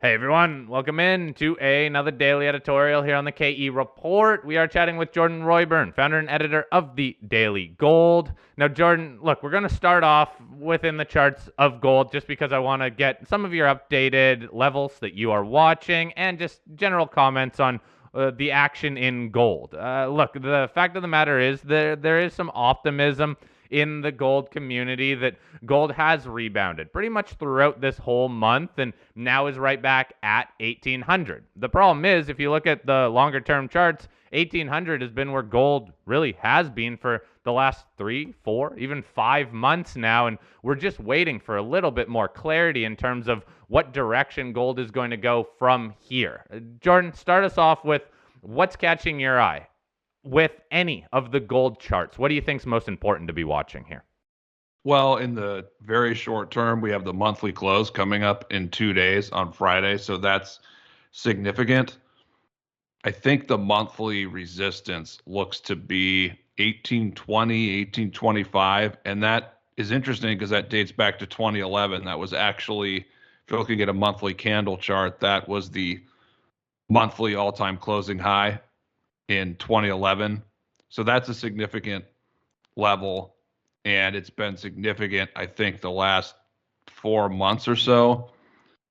Hey everyone, welcome in to another daily editorial here on the KE Report. We are chatting with Jordan Roy-Byrne, founder and editor of the Daily Gold. Now, Jordan, look, we're going to start off within the charts of gold just because I want to get some of your updated levels that you are watching and just general comments on the action in gold. Look, the fact of the matter is there is some optimism in the gold community that gold has rebounded pretty much throughout this whole month and now is right back at 1800. The problem is, if you look at the longer term charts, 1800 has been where gold really has been for the last 3, 4, even 5 months now. And we're just waiting for a little bit more clarity in terms of what direction gold is going to go from here. Jordan, start us off with what's catching your eye with any of the gold charts. What do you think is most important to be watching here? Well, in the very short term, we have the monthly close coming up in 2 days on Friday, so that's significant. I think the monthly resistance looks to be 1820, 1825, and that is interesting because that dates back to 2011. That was actually, if you're looking at a monthly candle chart, that was the monthly all-time closing high in 2011. So that's a significant level, and it's been significant, I think, the last 4 months or so.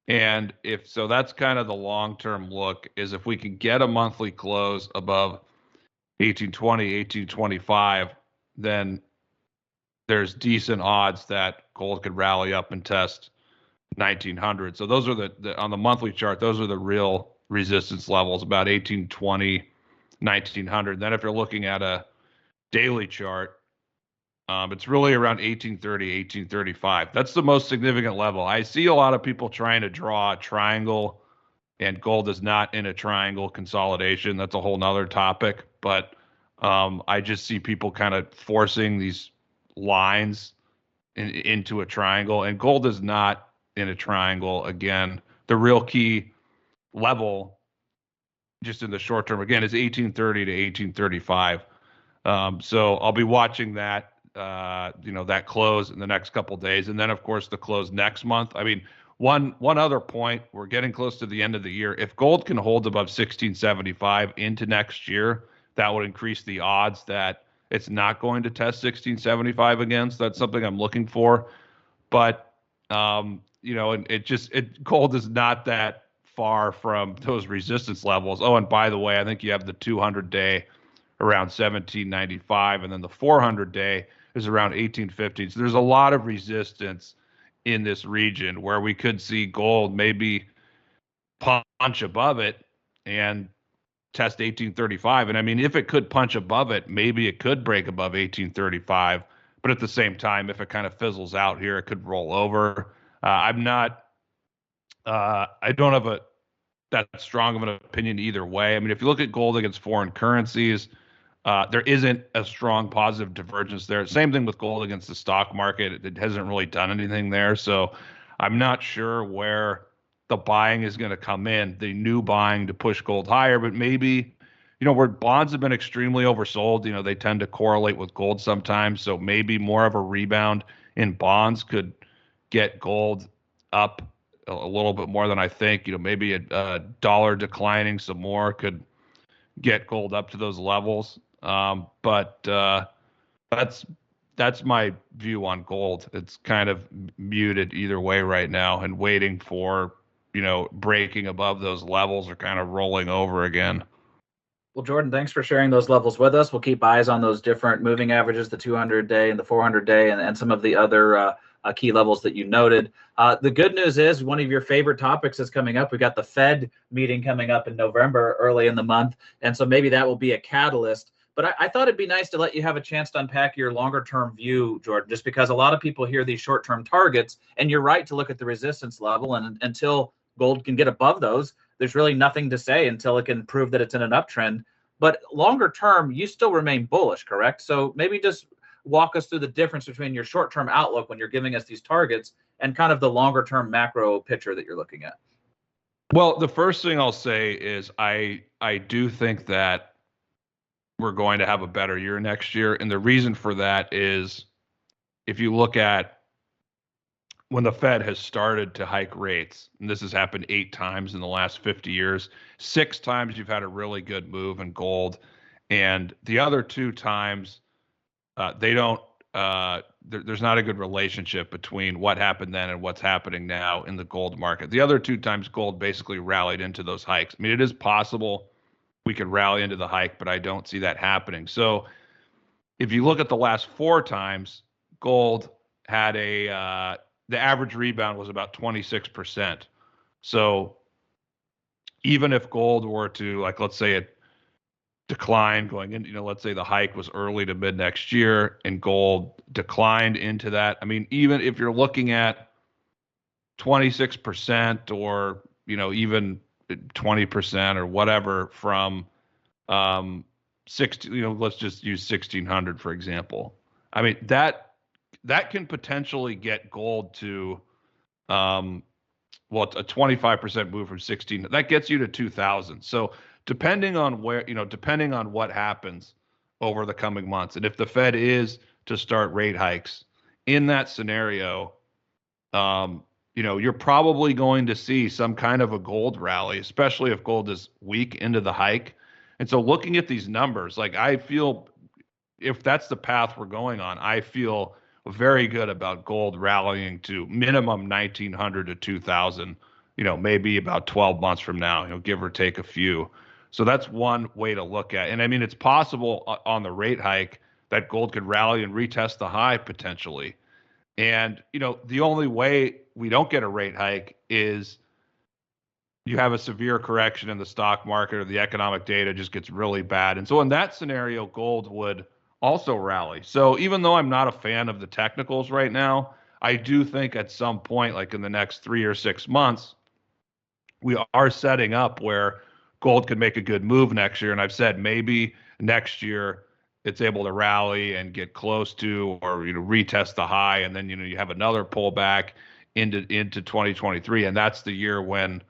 And if so, that's kind of the long-term look is if we can get a monthly close above 1820, 1825, then there's decent odds that gold could rally up and test 1900. So those are on the monthly chart, those are the real resistance levels, about 1820, 1900. Then if you're looking at a daily chart, it's really around 1830, 1835. That's the most significant level. I see a lot of people trying to draw a triangle, and gold is not in a triangle consolidation. That's a whole nother topic. But I just see people kind of forcing these lines into a triangle, and gold is not in a triangle. Again, the real key level, just in the short term, again, is 1830 to 1835. So I'll be watching that, that close in the next couple of days, and then of course the close next month. I mean, one other point, we're getting close to the end of the year. If gold can hold above 1675 into next year, that would increase the odds that it's not going to test 1675 again. So that's something I'm looking for. But and gold is not that far from those resistance levels. Oh, and by the way, I think you have the 200-day around 1795, and then the 400-day is around 1850. So there's a lot of resistance in this region where we could see gold maybe punch above it and test 1835. And I mean, if it could punch above it, maybe it could break above 1835. But at the same time, if it kind of fizzles out here, it could roll over. I don't have that strong of an opinion either way. I mean, if you look at gold against foreign currencies, there isn't a strong positive divergence there. Same thing with gold against the stock market. It hasn't really done anything there. So I'm not sure where the buying is going to come in, the new buying to push gold higher, but maybe, where bonds have been extremely oversold, they tend to correlate with gold sometimes. So maybe more of a rebound in bonds could get gold up a little bit more than I think. Maybe a dollar declining some more could get gold up to those levels. But that's my view on gold. It's kind of muted either way right now, and waiting for breaking above those levels or kind of rolling over again. Well, Jordan, thanks for sharing those levels with us. We'll keep eyes on those different moving averages, the 200-day and the 400-day, and some of the other key levels that you noted. The good news is one of your favorite topics is coming up. We've got the Fed meeting coming up in November, early in the month, and so maybe that will be a catalyst. But I thought it'd be nice to let you have a chance to unpack your longer-term view, Jordan, just because a lot of people hear these short-term targets, and you're right to look at the resistance level, and until gold can get above those, there's really nothing to say until it can prove that it's in an uptrend. But longer term, you still remain bullish, correct? So maybe just walk us through the difference between your short-term outlook when you're giving us these targets and kind of the longer-term macro picture that you're looking at. Well, the first thing I'll say is I do think that we're going to have a better year next year, and the reason for that is if you look at when the Fed has started to hike rates, and this has happened 8 times in the last 50 years, 6 times you've had a really good move in gold, and the other 2 times they don't. There's not a good relationship between what happened then and what's happening now in the gold market. The other 2 times gold basically rallied into those hikes. I mean, it is possible we could rally into the hike, but I don't see that happening. So if you look at the last 4 times, gold had the average rebound was about 26%. So even if gold were to, like, let's say it decline going into, let's say the hike was early to mid next year and gold declined into that. I mean, even if you're looking at 26% or, even 20% or whatever from 60, let's just use 1600 for example. I mean, that can potentially get gold to a 25% move from 16 that gets you to 2000. So depending on depending on what happens over the coming months, and if the Fed is to start rate hikes in that scenario, you're probably going to see some kind of a gold rally, especially if gold is weak into the hike. And so looking at these numbers, like, I feel if that's the path we're going on, I feel very good about gold rallying to minimum 1900 to 2000, maybe about 12 months from now, give or take a few. So that's one way to look at it. And I mean, it's possible on the rate hike that gold could rally and retest the high potentially. And, the only way we don't get a rate hike is you have a severe correction in the stock market or the economic data just gets really bad. And so in that scenario, gold would also rally. So even though I'm not a fan of the technicals right now, I do think at some point, like in the next 3 or 6 months, we are setting up where gold could make a good move next year. And I've said maybe next year it's able to rally and get close to or retest the high, and then you have another pullback into 2023, and that's the year when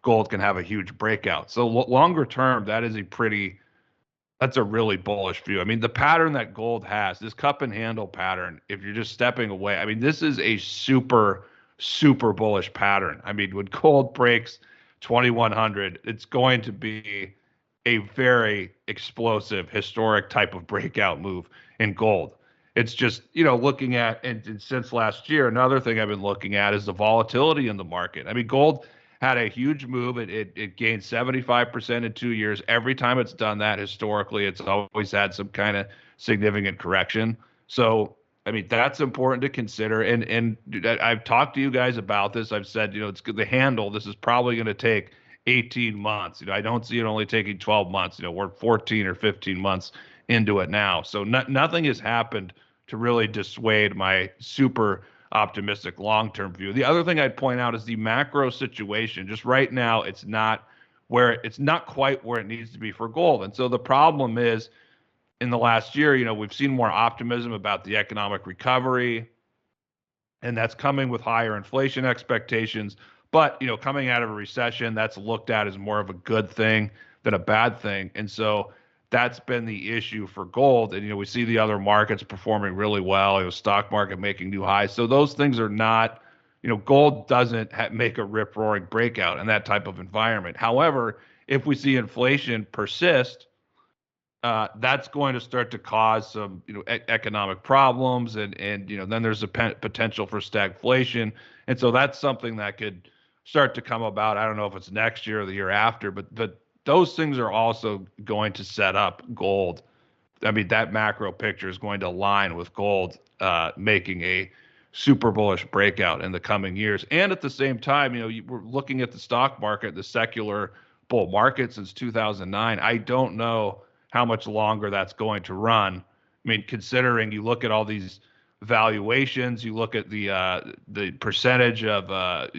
gold can have a huge breakout. So longer term, that's a really bullish view. I mean, the pattern that gold has, this cup and handle pattern, if you're just stepping away, I mean, this is a super, super bullish pattern. I mean, when gold breaks 2100, it's going to be a very explosive, historic type of breakout move in gold. It's just, looking at, and since last year, another thing I've been looking at is the volatility in the market. I mean, gold had a huge move. It gained 75% in 2 years. Every time it's done that historically, it's always had some kind of significant correction. So, I mean, that's important to consider. And I've talked to you guys about this. I've said, it's the handle. This is probably going to take 18 months. I don't see it only taking 12 months. We're 14 or 15 months into it now. So nothing has happened to really dissuade my super optimistic long-term view. The other thing I'd point out is the macro situation. Just right now, it's not quite where it needs to be for gold. And so the problem is, in the last year, we've seen more optimism about the economic recovery, and that's coming with higher inflation expectations. But, coming out of a recession, that's looked at as more of a good thing than a bad thing. And so that's been the issue for gold. And, we see the other markets performing really well, stock market making new highs. So those things are not, gold doesn't make a rip roaring breakout in that type of environment. However, if we see inflation persist, that's going to start to cause some, economic problems, and then there's a potential for stagflation, and so that's something that could start to come about. I don't know if it's next year or the year after, but those things are also going to set up gold. I mean, that macro picture is going to align with gold making a super bullish breakout in the coming years, and at the same time, we're looking at the stock market, the secular bull market since 2009. I don't know how much longer that's going to run. I mean, considering you look at all these valuations, you look at the percentage of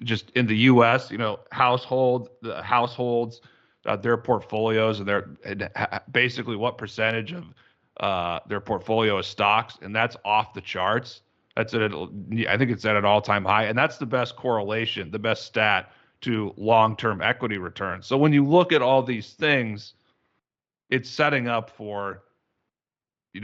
just in the U.S. Households, their portfolios, and basically what percentage of their portfolio is stocks, and that's off the charts. I think it's at an all-time high, and that's the best correlation, the best stat to long-term equity returns. So when you look at all these things, it's setting up for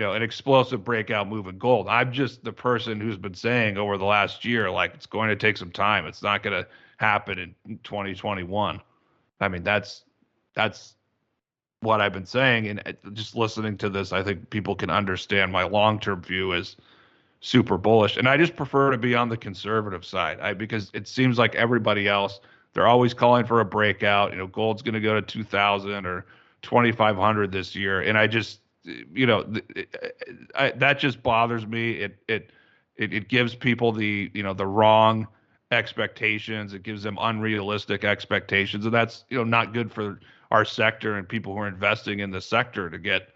an explosive breakout move in gold. I'm just the person who's been saying over the last year, like, it's going to take some time. It's not going to happen in 2021. I mean, that's what I've been saying. And just listening to this, I think people can understand my long-term view is super bullish. And I just prefer to be on the conservative side, because it seems like everybody else, they're always calling for a breakout. Gold's going to go to 2,000 or 2,500 this year. And I just, that just bothers me. It gives people the wrong expectations. It gives them unrealistic expectations. And that's, not good for our sector and people who are investing in the sector to get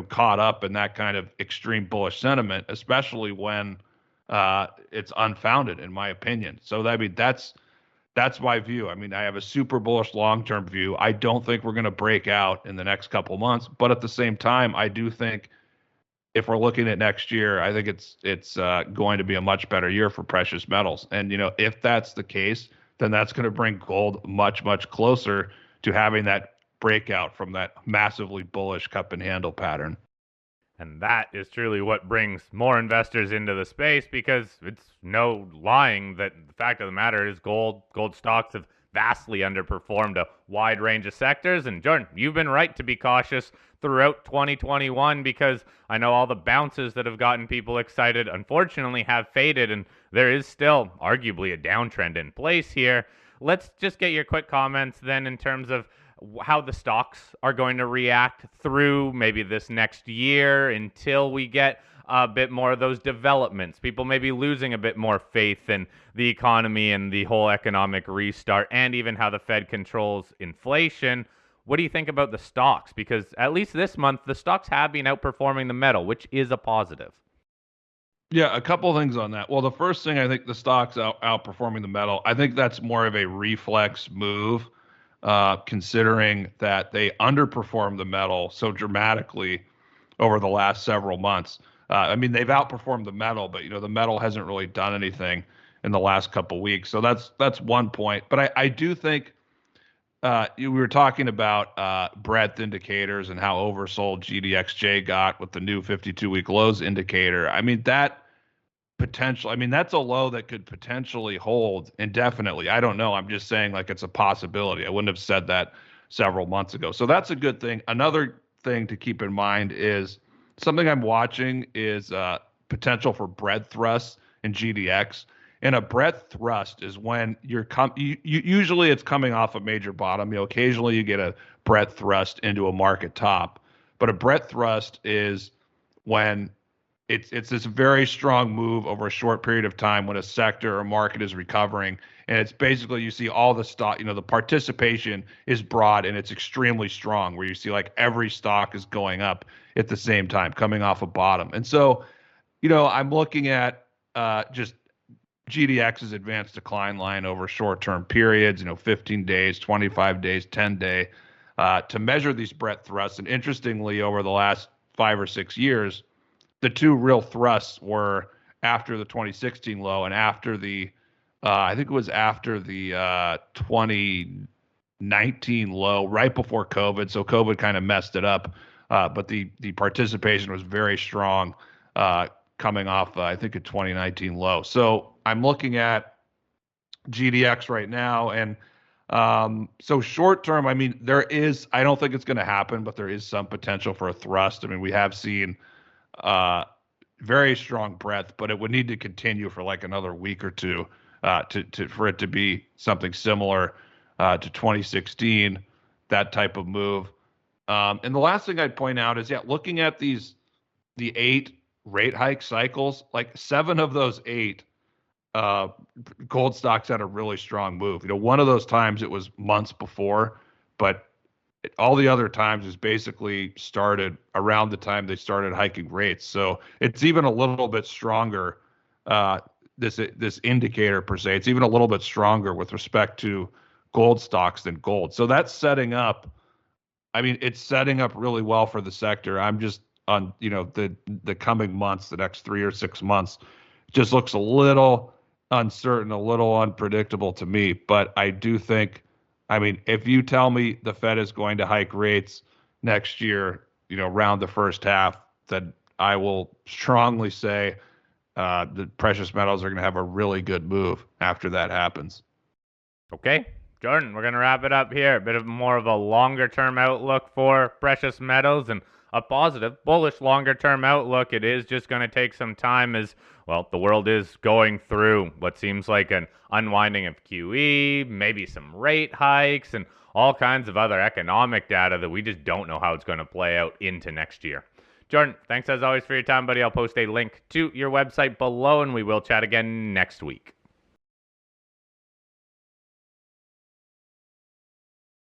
caught up in that kind of extreme bullish sentiment, especially when it's unfounded, in my opinion. So that's my view. I mean, I have a super bullish long-term view. I don't think we're going to break out in the next couple months, but at the same time, I do think if we're looking at next year, I think it's going to be a much better year for precious metals. And if that's the case, then that's going to bring gold much, much closer to having that breakout from that massively bullish cup and handle pattern. And that is truly what brings more investors into the space, because it's no lying that the fact of the matter is gold stocks have vastly underperformed a wide range of sectors. And Jordan, you've been right to be cautious throughout 2021, because I know all the bounces that have gotten people excited unfortunately have faded, and there is still arguably a downtrend in place here. Let's just get your quick comments then in terms of how the stocks are going to react through maybe this next year until we get a bit more of those developments. People may be losing a bit more faith in the economy and the whole economic restart, and even how the Fed controls inflation. What do you think about the stocks? Because at least this month, the stocks have been outperforming the metal, which is a positive. Yeah, a couple things on that. Well, the first thing, I think the stocks outperforming the metal, I think that's more of a reflex move, considering that they underperformed the metal so dramatically over the last several months. I mean, they've outperformed the metal, but the metal hasn't really done anything in the last couple weeks. So that's one point. But I do think we were talking about breadth indicators and how oversold GDXJ got with the new 52-week lows indicator. I mean, that's a low that could potentially hold indefinitely. I don't know. I'm just saying, like, it's a possibility. I wouldn't have said that several months ago. So that's a good thing. Another thing to keep in mind is something I'm watching is potential for breadth thrusts in GDX. And a breadth thrust is when usually it's coming off a major bottom. Occasionally you get a breadth thrust into a market top, but a breadth thrust is when it's this very strong move over a short period of time when a sector or market is recovering, and it's basically, you see all the stock, the participation is broad and it's extremely strong, where you see like every stock is going up at the same time, coming off a bottom. And so, I'm looking at just GDX's advanced decline line over short-term periods, 15 days, 25 days, 10-day, to measure these breadth thrusts. And interestingly, over the last 5 or 6 years, the two real thrusts were after the 2016 low and after I think it was after the 2019 low, right before COVID. So COVID kind of messed it up, but the participation was very strong coming off, I think, a 2019 low. So I'm looking at GDX right now, and so short term, I mean, I don't think it's going to happen, but there is some potential for a thrust. I mean, we have seen very strong breadth, but it would need to continue for like another week or two for it to be something similar to 2016, that type of move. And the last thing I'd point out is, looking at the 8 rate hike cycles, like 7 of those 8 gold stocks had a really strong move. One of those times it was months before, but all the other times is basically started around the time they started hiking rates. So it's even a little bit stronger, this indicator per se. It's even a little bit stronger with respect to gold stocks than gold. So that's setting up. I mean, it's setting up really well for the sector. I'm just on, the coming months, the next 3 or 6 months, just looks a little uncertain, a little unpredictable to me. But I do think, I mean, if you tell me the Fed is going to hike rates next year, around the first half, then I will strongly say the precious metals are going to have a really good move after that happens. Okay, Jordan, we're going to wrap it up here. A bit of more of a longer term outlook for precious metals and a positive, bullish longer term outlook. It is just going to take some time as, well, the world is going through what seems like an unwinding of QE, maybe some rate hikes, and all kinds of other economic data that we just don't know how it's going to play out into next year. Jordan, thanks as always for your time, buddy. I'll post a link to your website below, and we will chat again next week.